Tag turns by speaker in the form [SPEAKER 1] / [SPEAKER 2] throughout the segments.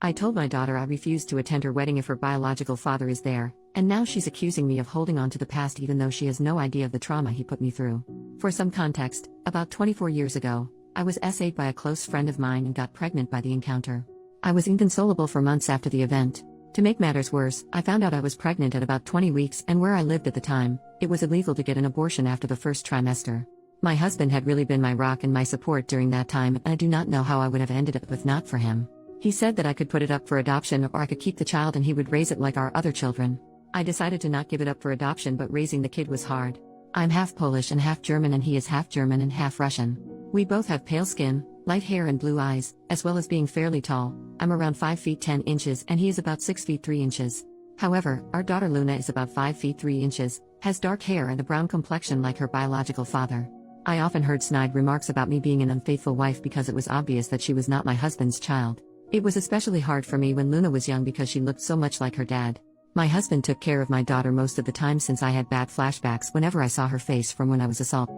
[SPEAKER 1] I told my daughter I refused to attend her wedding if her biological father is there, and now she's accusing me of holding on to the past even though she has no idea of the trauma he put me through. For some context, about 24 years ago, I was SA'd by a close friend of mine and got pregnant by the encounter. I was inconsolable for months after the event. To make matters worse, I found out I was pregnant at about 20 weeks, and where I lived at the time, it was illegal to get an abortion after the first trimester. My husband had really been my rock and my support during that time, and I do not know how I would have ended up if not for him. He said that I could put it up for adoption or I could keep the child and he would raise it like our other children. I decided to not give it up for adoption, but raising the kid was hard. I'm half Polish and half German, and he is half German and half Russian. We both have pale skin, light hair and blue eyes, as well as being fairly tall. I'm around 5 feet 10 inches and he is about 6 feet 3 inches. However, our daughter Luna is about 5 feet 3 inches, has dark hair and a brown complexion like her biological father. I often heard snide remarks about me being an unfaithful wife because it was obvious that she was not my husband's child. It was especially hard for me when Luna was young because she looked so much like her dad. My husband took care of my daughter most of the time since I had bad flashbacks whenever I saw her face from when I was assaulted.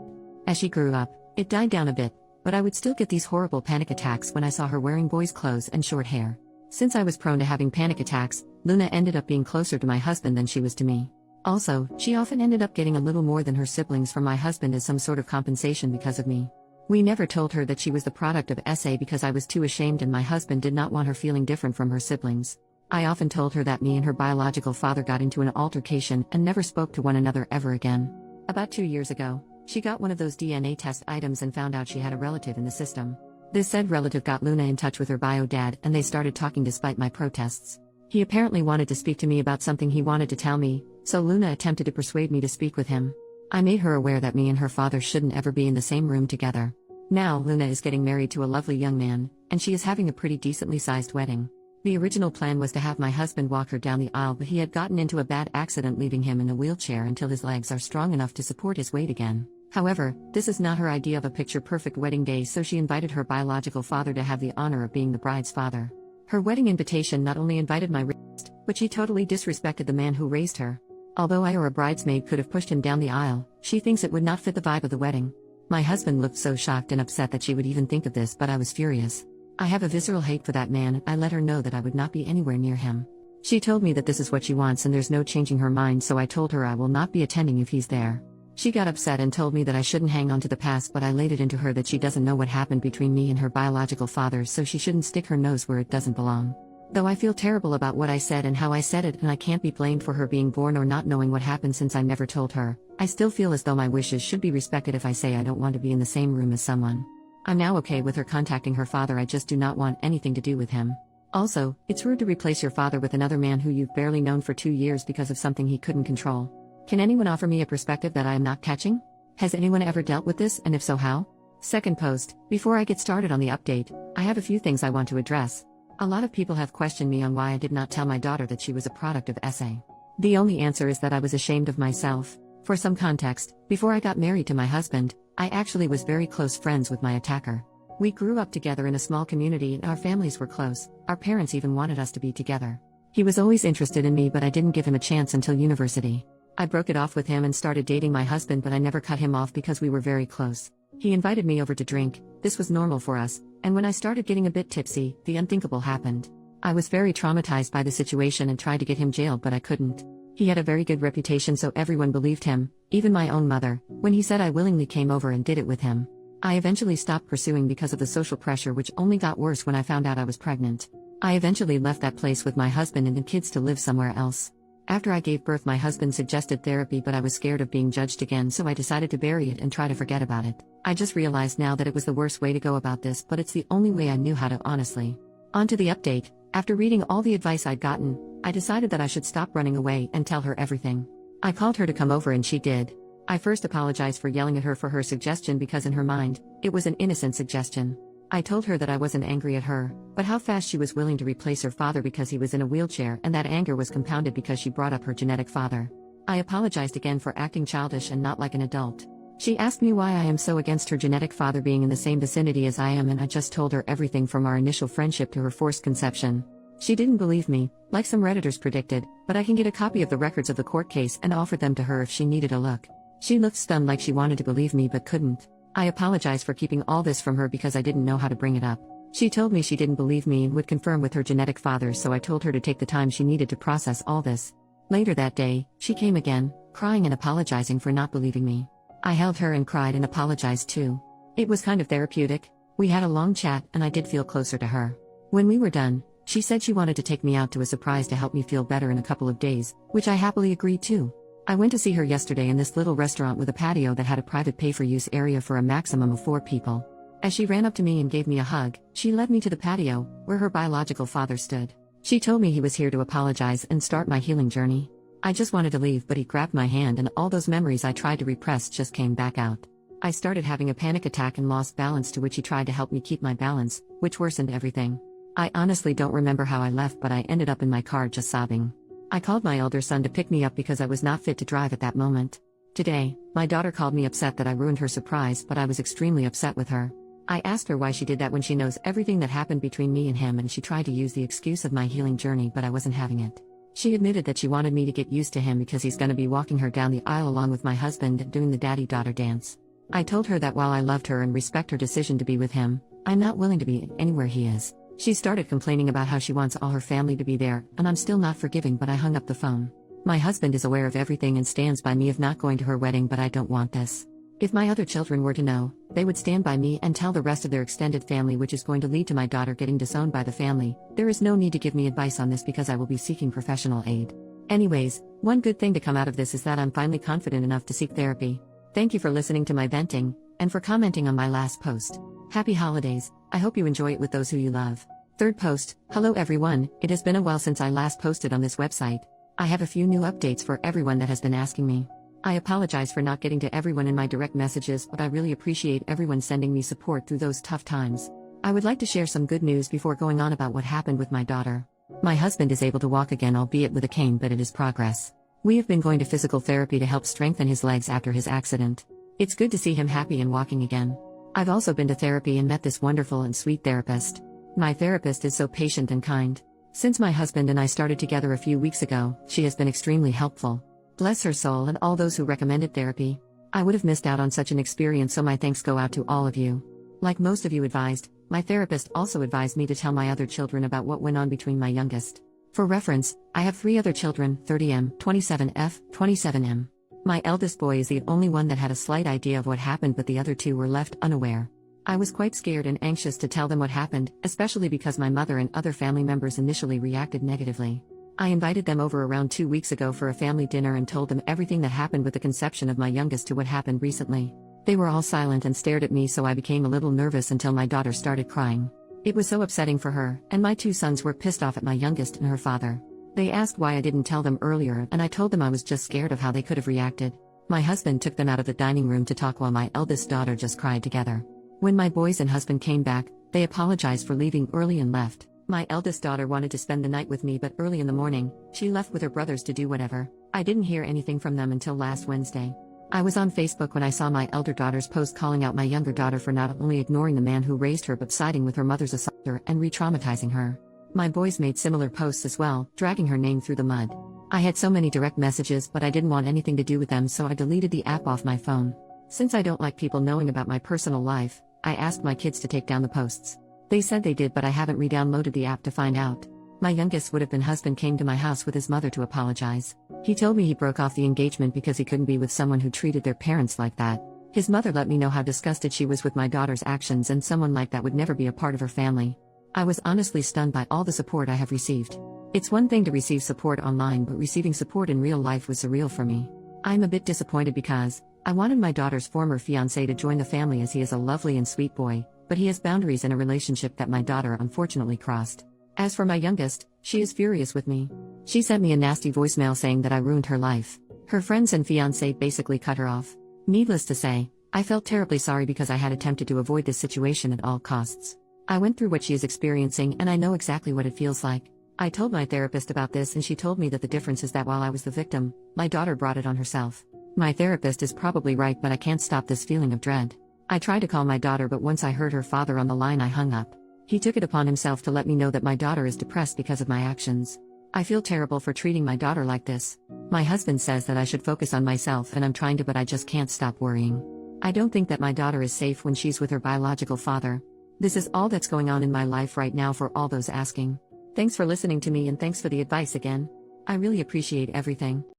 [SPEAKER 1] As she grew up, it died down a bit, but I would still get these horrible panic attacks when I saw her wearing boys' clothes and short hair. Since I was prone to having panic attacks, Luna ended up being closer to my husband than she was to me. Also, she often ended up getting a little more than her siblings from my husband as some sort of compensation because of me. We never told her that she was the product of SA because I was too ashamed and my husband did not want her feeling different from her siblings. I often told her that me and her biological father got into an altercation and never spoke to one another ever again. About 2 years ago, she got one of those DNA test items and found out she had a relative in the system. This said relative got Luna in touch with her bio dad and they started talking despite my protests. He apparently wanted to speak to me about something he wanted to tell me, so Luna attempted to persuade me to speak with him. I made her aware that me and her father shouldn't ever be in the same room together. Now Luna is getting married to a lovely young man, and she is having a pretty decently sized wedding. The original plan was to have my husband walk her down the aisle, but he had gotten into a bad accident leaving him in a wheelchair until his legs are strong enough to support his weight again. However, this is not her idea of a picture-perfect wedding day, so she invited her biological father to have the honor of being the bride's father. Her wedding invitation not only invited my raised, but she totally disrespected the man who raised her. Although I or a bridesmaid could have pushed him down the aisle, she thinks it would not fit the vibe of the wedding. My husband looked so shocked and upset that she would even think of this, but I was furious. I have a visceral hate for that man and I let her know that I would not be anywhere near him. She told me that this is what she wants and there's no changing her mind, so I told her I will not be attending if he's there. She got upset and told me that I shouldn't hang on to the past, but I laid it into her that she doesn't know what happened between me and her biological father, so she shouldn't stick her nose where it doesn't belong. Though I feel terrible about what I said and how I said it, and I can't be blamed for her being born or not knowing what happened since I never told her, I still feel as though my wishes should be respected if I say I don't want to be in the same room as someone. I'm now okay with her contacting her father, I just do not want anything to do with him. Also, it's rude to replace your father with another man who you've barely known for 2 years because of something he couldn't control. Can anyone offer me a perspective that I am not catching? Has anyone ever dealt with this, and if so, how? Second post, before I get started on the update, I have a few things I want to address. A lot of people have questioned me on why I did not tell my daughter that she was a product of SA. The only answer is that I was ashamed of myself. For some context, before I got married to my husband, I actually was very close friends with my attacker. We grew up together in a small community and our families were close. Our parents even wanted us to be together. He was always interested in me, but I didn't give him a chance until university. I broke it off with him and started dating my husband, but I never cut him off because we were very close. He invited me over to drink. This was normal for us, and when I started getting a bit tipsy, the unthinkable happened. I was very traumatized by the situation and tried to get him jailed, but I couldn't. He had a very good reputation, so everyone believed him, even my own mother, when he said I willingly came over and did it with him. I eventually stopped pursuing because of the social pressure, which only got worse when I found out I was pregnant. I eventually left that place with my husband and the kids to live somewhere else. After I gave birth, my husband suggested therapy, but I was scared of being judged again, so I decided to bury it and try to forget about it. I just realized now that it was the worst way to go about this, but it's the only way I knew how to, honestly. On to the update. After reading all the advice I'd gotten, I decided that I should stop running away and tell her everything. I called her to come over and she did. I first apologized for yelling at her for her suggestion because in her mind, it was an innocent suggestion. I told her that I wasn't angry at her, but how fast she was willing to replace her father because he was in a wheelchair, and that anger was compounded because she brought up her genetic father. I apologized again for acting childish and not like an adult. She asked me why I am so against her genetic father being in the same vicinity as I am, and I just told her everything from our initial friendship to her forced conception. She didn't believe me, like some Redditors predicted, but I can get a copy of the records of the court case and offer them to her if she needed a look. She looked stunned, like she wanted to believe me but couldn't. I apologize for keeping all this from her because I didn't know how to bring it up. She told me she didn't believe me and would confirm with her genetic father, so I told her to take the time she needed to process all this. Later that day, she came again, crying and apologizing for not believing me. I held her and cried and apologized too. It was kind of therapeutic. We had a long chat and I did feel closer to her. When we were done, she said she wanted to take me out to a surprise to help me feel better in a couple of days, which I happily agreed to. I went to see her yesterday in this little restaurant with a patio that had a private pay-for-use area for a maximum of 4 people. As she ran up to me and gave me a hug, she led me to the patio, where her biological father stood. She told me he was here to apologize and start my healing journey. I just wanted to leave, but he grabbed my hand and all those memories I tried to repress just came back out. I started having a panic attack and lost balance, to which he tried to help me keep my balance, which worsened everything. I honestly don't remember how I left, but I ended up in my car just sobbing. I called my elder son to pick me up because I was not fit to drive at that moment. Today, my daughter called me upset that I ruined her surprise, but I was extremely upset with her. I asked her why she did that when she knows everything that happened between me and him, and she tried to use the excuse of my healing journey, but I wasn't having it. She admitted that she wanted me to get used to him because he's gonna be walking her down the aisle along with my husband and doing the daddy-daughter dance. I told her that while I loved her and respect her decision to be with him, I'm not willing to be anywhere he is. She started complaining about how she wants all her family to be there, and I'm still not forgiving, but I hung up the phone. My husband is aware of everything and stands by me of not going to her wedding, but I don't want this. If my other children were to know, they would stand by me and tell the rest of their extended family, which is going to lead to my daughter getting disowned by the family. There is no need to give me advice on this because I will be seeking professional aid. Anyways, one good thing to come out of this is that I'm finally confident enough to seek therapy. Thank you for listening to my venting, and for commenting on my last post. Happy holidays. I hope you enjoy it with those who you love. Third post. Hello everyone, it has been a while since I last posted on this website. I have a few new updates for everyone that has been asking me. I apologize for not getting to everyone in my direct messages, but I really appreciate everyone sending me support through those tough times. I would like to share some good news before going on about what happened with my daughter. My husband is able to walk again, albeit with a cane, but it is progress. We have been going to physical therapy to help strengthen his legs after his accident. It's good to see him happy and walking again. I've also been to therapy and met this wonderful and sweet therapist. My therapist is so patient and kind. Since my husband and I started together a few weeks ago, she has been extremely helpful. Bless her soul and all those who recommended therapy. I would have missed out on such an experience, so my thanks go out to all of you. Like most of you advised, my therapist also advised me to tell my other children about what went on between my youngest. For reference, I have 3 other children, 30M, 27F, 27M. My eldest boy is the only one that had a slight idea of what happened, but the other 2 were left unaware. I was quite scared and anxious to tell them what happened, especially because my mother and other family members initially reacted negatively. I invited them over around 2 weeks ago for a family dinner and told them everything that happened with the conception of my youngest to what happened recently. They were all silent and stared at me, so I became a little nervous until my daughter started crying. It was so upsetting for her, and my 2 sons were pissed off at my youngest and her father. They asked why I didn't tell them earlier, and I told them I was just scared of how they could have reacted. My husband took them out of the dining room to talk while my eldest daughter just cried together. When my boys and husband came back, they apologized for leaving early and left. My eldest daughter wanted to spend the night with me, but early in the morning, she left with her brothers to do whatever. I didn't hear anything from them until last Wednesday. I was on Facebook when I saw my elder daughter's post calling out my younger daughter for not only ignoring the man who raised her but siding with her mother's assaulter and re-traumatizing her. My boys made similar posts as well, dragging her name through the mud. I had so many direct messages, but I didn't want anything to do with them, so I deleted the app off my phone. Since I don't like people knowing about my personal life, I asked my kids to take down the posts. They said they did, but I haven't re-downloaded the app to find out. My youngest would-have-been husband came to my house with his mother to apologize. He told me he broke off the engagement because he couldn't be with someone who treated their parents like that. His mother let me know how disgusted she was with my daughter's actions, and someone like that would never be a part of her family. I was honestly stunned by all the support I have received. It's one thing to receive support online, but receiving support in real life was surreal for me. I'm a bit disappointed because I wanted my daughter's former fiancé to join the family, as he is a lovely and sweet boy, but he has boundaries in a relationship that my daughter unfortunately crossed. As for my youngest, she is furious with me. She sent me a nasty voicemail saying that I ruined her life. Her friends and fiancé basically cut her off. Needless to say, I felt terribly sorry because I had attempted to avoid this situation at all costs. I went through what she is experiencing, and I know exactly what it feels like. I told my therapist about this, and she told me that the difference is that while I was the victim, my daughter brought it on herself. My therapist is probably right, but I can't stop this feeling of dread. I tried to call my daughter, but once I heard her father on the line, I hung up. He took it upon himself to let me know that my daughter is depressed because of my actions. I feel terrible for treating my daughter like this. My husband says that I should focus on myself, and I'm trying to, but I just can't stop worrying. I don't think that my daughter is safe when she's with her biological father. This is all that's going on in my life right now for all those asking. Thanks for listening to me and thanks for the advice again. I really appreciate everything.